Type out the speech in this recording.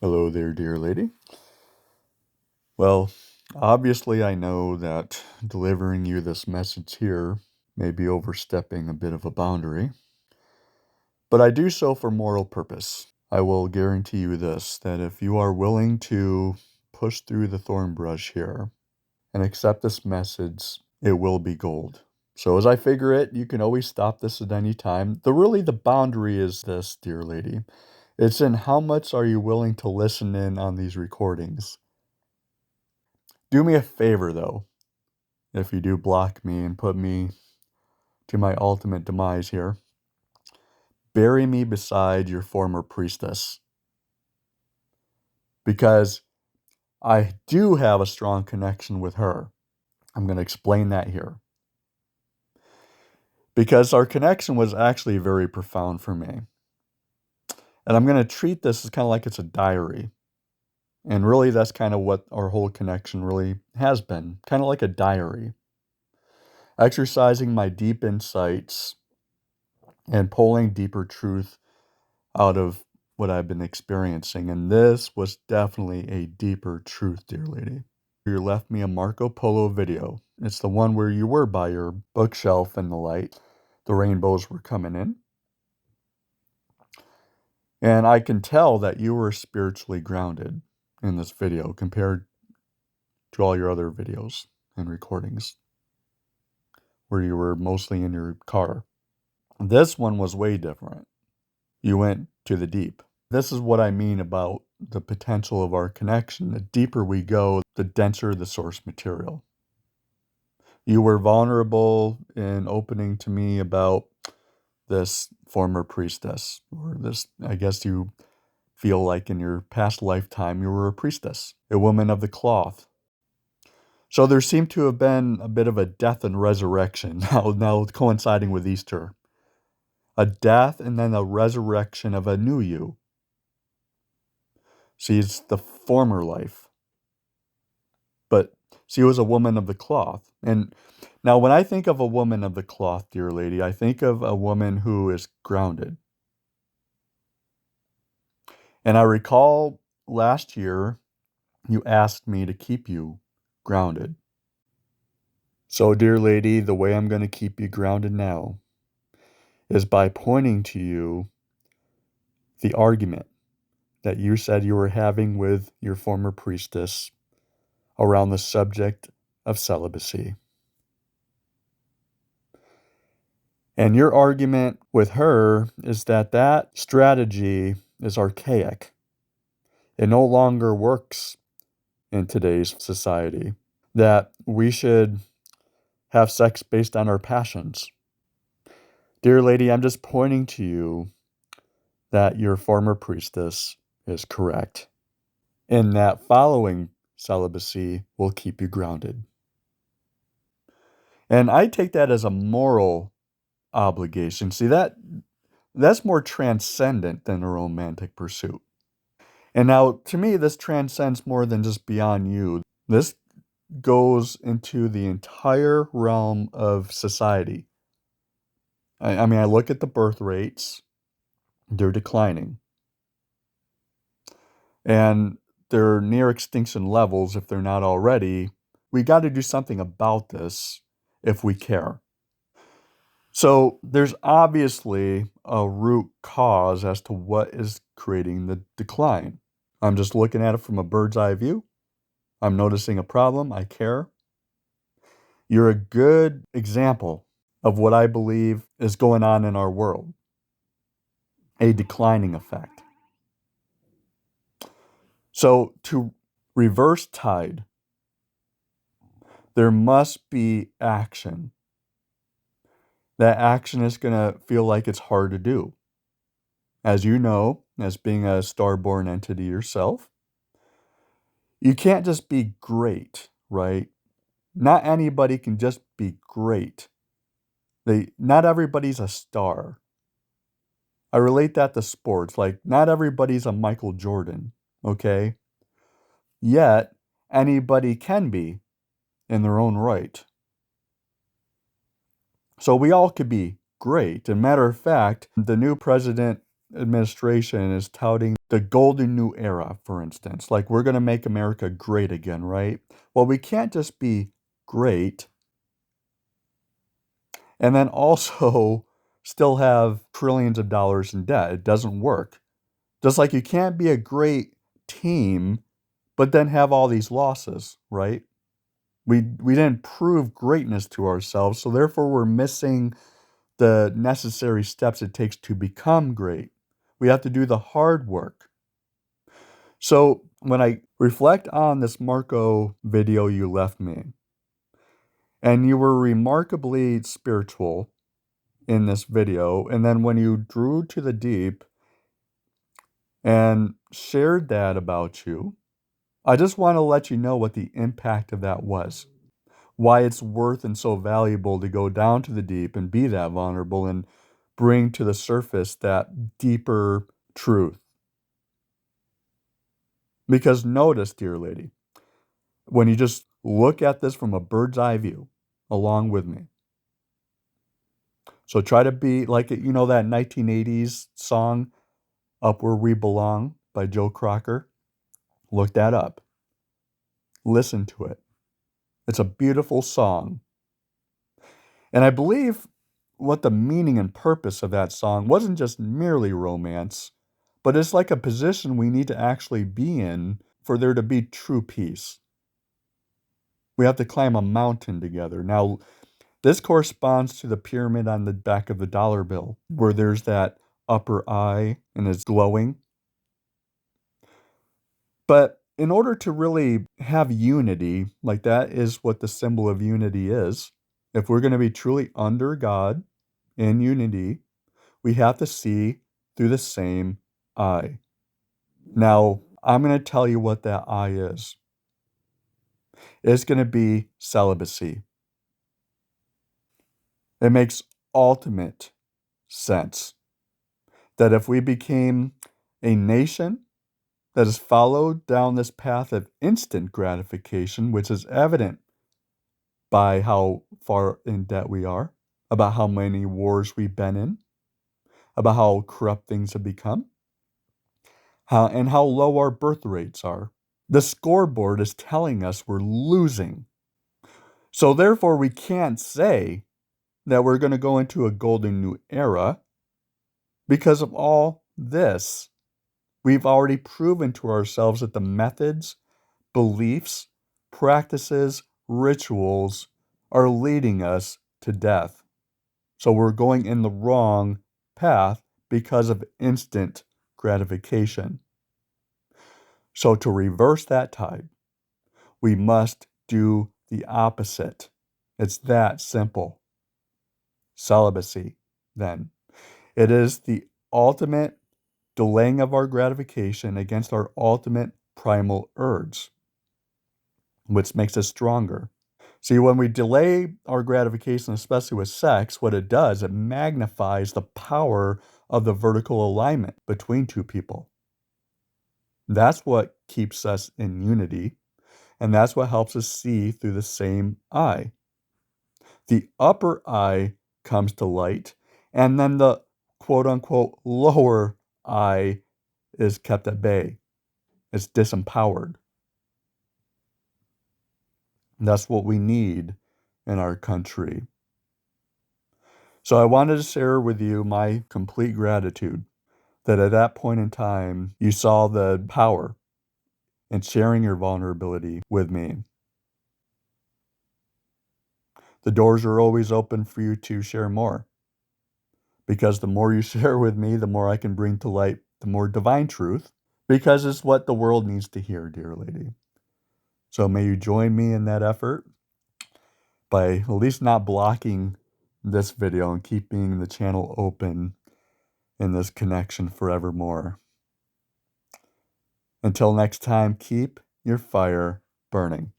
Hello there, dear lady. Well, obviously, I know that delivering you this message here may be overstepping a bit of a boundary, but I do so for moral purpose. I will guarantee you this, that if you are willing to push through the thorn brush here and accept this message, it will be gold. So as I figure it, you can always stop this at any time. The boundary is this, dear lady. It's in how much are you willing to listen in on these recordings. Do me a favor, though, if you do block me and put me to my ultimate demise here. Bury me beside your former priestess. Because I do have a strong connection with her. I'm going to explain that here. Because our connection was actually very profound for me. And I'm going to treat this as kind of like it's a diary. And really, that's kind of what our whole connection really has been. Kind of like a diary. Exercising my deep insights and pulling deeper truth out of what I've been experiencing. And this was definitely a deeper truth, dear lady. You left me a Marco Polo video. It's the one where you were by your bookshelf in the light. The rainbows were coming in. And I can tell that you were spiritually grounded in this video compared to all your other videos and recordings where you were mostly in your car. This one was way different. You went to the deep. This is what I mean about the potential of our connection. The deeper we go, the denser the source material. You were vulnerable in opening to me about this former priestess, or this, I guess you feel like in your past lifetime you were a priestess, a woman of the cloth. So there seemed to have been a bit of a death and resurrection, now coinciding with Easter. A death and then a resurrection of a new you. She's the former life. But she was a woman of the cloth. And now when I think of a woman of the cloth, dear lady, I think of a woman who is grounded. And I recall last year you asked me to keep you grounded. So, dear lady, the way I'm going to keep you grounded now is by pointing to you the argument that you said you were having with your former priestess around the subject of celibacy. And your argument with her is that that strategy is archaic. It no longer works in today's society. That we should have sex based on our passions. Dear lady, I'm just pointing to you that your former priestess is correct, and that following celibacy will keep you grounded. And I take that as a moral obligation. See, that's more transcendent than a romantic pursuit. And now, to me, this transcends more than just beyond you. This goes into the entire realm of society. I mean, I look at the birth rates, they're declining. And they're near extinction levels if they're not already. We got to do something about this if we care. So there's obviously a root cause as to what is creating the decline. I'm just looking at it from a bird's eye view. I'm noticing a problem. I care. You're a good example of what I believe is going on in our world. A declining effect. So to reverse tide, there must be action. That action is going to feel like it's hard to do. As you know, as being a star-born entity yourself, you can't just be great, right? Not anybody can just be great. Not everybody's a star. I relate that to sports. Like, not everybody's a Michael Jordan, okay? Yet, anybody can be in their own right. So we all could be great. As a matter of fact, the new president administration is touting the golden new era, for instance. Like, we're going to make America great again, right? Well, we can't just be great and then also still have trillions of dollars in debt. It doesn't work. Just like you can't be a great team, but then have all these losses, right? We didn't prove greatness to ourselves, so therefore we're missing the necessary steps it takes to become great. We have to do the hard work. So when I reflect on this Marco video you left me, and you were remarkably spiritual in this video, and then when you drew to the deep and shared that about you, I just want to let you know what the impact of that was. Why it's worth and so valuable to go down to the deep and be that vulnerable and bring to the surface that deeper truth. Because notice, dear lady, when you just look at this from a bird's eye view, along with me. So try to be like, you know, that 1980s song, Up Where We Belong by Joe Crocker? Look that up. Listen to it. It's a beautiful song. And I believe what the meaning and purpose of that song wasn't just merely romance, but it's like a position we need to actually be in for there to be true peace. We have to climb a mountain together. Now, this corresponds to the pyramid on the back of the dollar bill, where there's that upper eye and it's glowing. But in order to really have unity, like that is what the symbol of unity is. If we're going to be truly under God in unity, we have to see through the same eye. Now, I'm going to tell you what that eye is. It's going to be celibacy. It makes ultimate sense that if we became a nation that has followed down this path of instant gratification, which is evident by how far in debt we are, about how many wars we've been in, about how corrupt things have become, and how low our birth rates are. The scoreboard is telling us we're losing. So therefore, we can't say that we're going to go into a golden new era because of all this. We've already proven to ourselves that the methods, beliefs, practices, rituals are leading us to death. So we're going in the wrong path because of instant gratification. So to reverse that tide, we must do the opposite. It's that simple. Celibacy, then. It is the ultimate delaying of our gratification against our ultimate primal urge, which makes us stronger. See, when we delay our gratification, especially with sex, what it does, it magnifies the power of the vertical alignment between two people. That's what keeps us in unity, and that's what helps us see through the same eye. The upper eye comes to light, and then the quote-unquote lower eye is kept at bay. It's disempowered. And that's what we need in our country. So I wanted to share with you my complete gratitude that at that point in time, you saw the power in sharing your vulnerability with me. The doors are always open for you to share more. Because the more you share with me, the more I can bring to light the more divine truth. Because it's what the world needs to hear, dear lady. So may you join me in that effort by at least not blocking this video and keeping the channel open in this connection forevermore. Until next time, keep your fire burning.